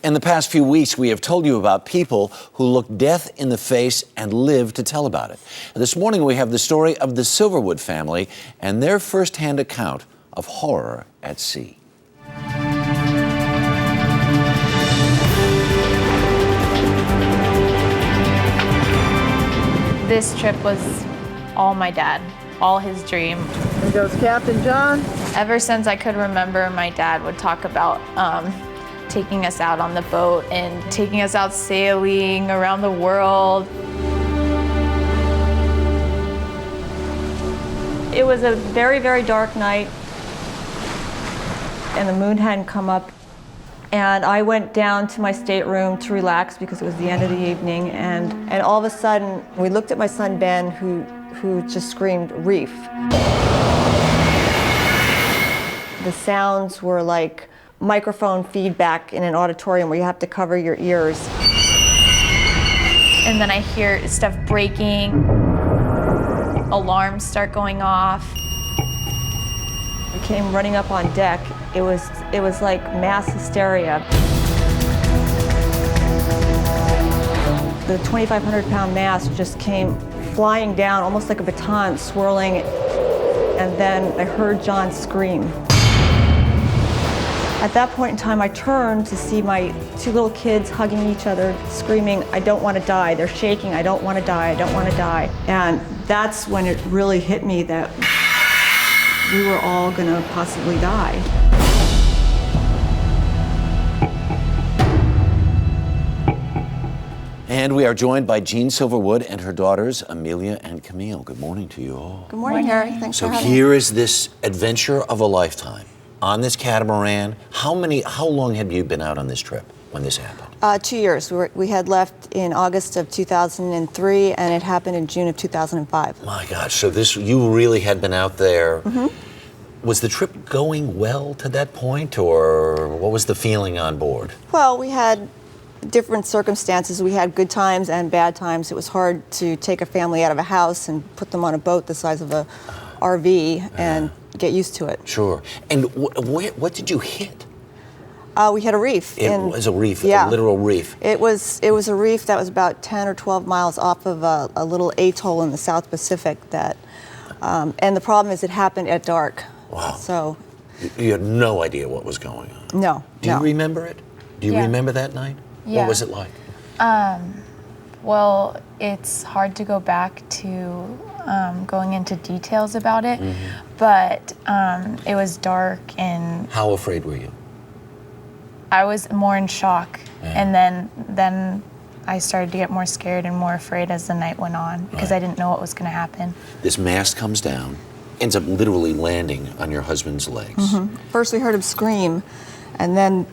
In the past few weeks, we have told you about people who look death in the face and live to tell about it. This morning, we have the story of the Silverwood family and their first-hand account of horror at sea. This trip was all my dad, all his dream. There goes Captain John. Ever since I could remember, my dad would talk about taking us out on the boat and taking us out sailing around the world. It was a very, very dark night, and the moon hadn't come up. And I went down to my stateroom to relax because it was the end of the evening, and all of a sudden, we looked at my son Ben, who just screamed, "Reef." The sounds were like microphone feedback in an auditorium where you have to cover your ears. And then I hear stuff breaking, alarms start going off. We came running up on deck. It was like mass hysteria. The 2,500-pound mast just came flying down, almost like a baton, swirling, and then I heard John scream. At that point in time, I turned to see my two little kids hugging each other, screaming, "I don't want to die." They're shaking, "I don't want to die, I don't want to die." And that's when it really hit me that we were all going to possibly die. And we are joined by Jean Silverwood and her daughters, Amelia and Camille. Good morning to you all. Good morning, Harry. Thanks for having me. So here is this adventure of a lifetime on this catamaran. How long had you been out on this trip when this happened? 2 years. We had left in August of 2003, and it happened in June of 2005. My gosh, so you really had been out there. Mm-hmm. Was the trip going well to that point, or what was the feeling on board? Well, we had different circumstances. We had good times and bad times. It was hard to take a family out of a house and put them on a boat the size of a RV and get used to it. Sure. And what did you hit? We hit a reef. It was a reef, yeah. A literal reef. It was a reef that was about 10 or 12 miles off of a little atoll in the South Pacific that, and the problem is it happened at dark. Wow. So. You had no idea what was going on? No. Do you remember it? Do you remember that night? Yeah. What was it like? Well, it's hard to go back to going into details about it, but it was dark and... How afraid were you? I was more in shock, and then I started to get more scared and more afraid as the night went on because I didn't know what was going to happen. This mast comes down, ends up literally landing on your husband's legs. First we heard him scream, and then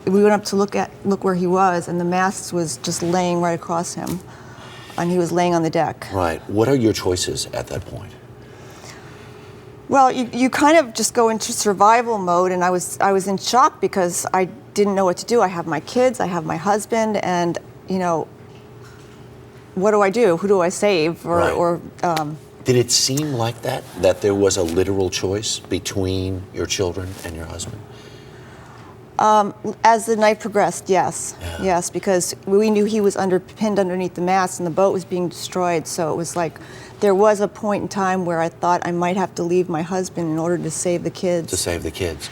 we went up to look where he was, and the mast was just laying right across him, and he was laying on the deck. Right. What are your choices at that point? Well, you kind of just go into survival mode, and I was in shock because I didn't know what to do. I have my kids, I have my husband, and what do I do? Who do I save? Did it seem like that there was a literal choice between your children and your husband? As the night progressed, yes. Yeah. Yes, because we knew he was pinned underneath the mast and the boat was being destroyed, so it was like there was a point in time where I thought I might have to leave my husband in order to save the kids. To save the kids.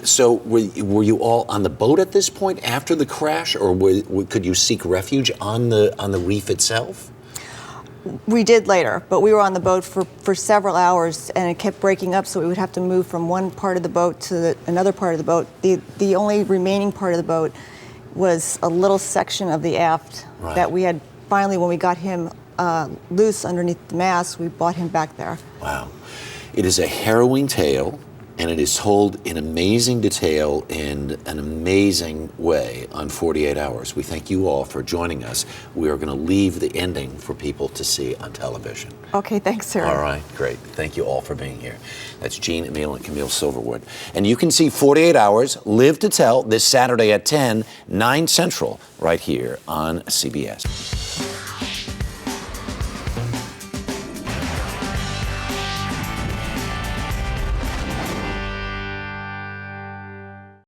So were you all on the boat at this point after the crash, or could you seek refuge on the reef itself? We did later, but we were on the boat for several hours, and it kept breaking up, so we would have to move from one part of the boat to another part of the boat. The only remaining part of the boat was a little section of the aft that we had finally, when we got him loose underneath the mast, we brought him back there. Wow. It is a harrowing tale, and it is told in amazing detail in an amazing way on 48 Hours. We thank you all for joining us. We are going to leave the ending for people to see on television. Okay, thanks, Sarah. All right, great. Thank you all for being here. That's Jean, Emile, and Camille Silverwood. And you can see 48 Hours, Live to Tell, this Saturday at 10, 9 Central, right here on CBS.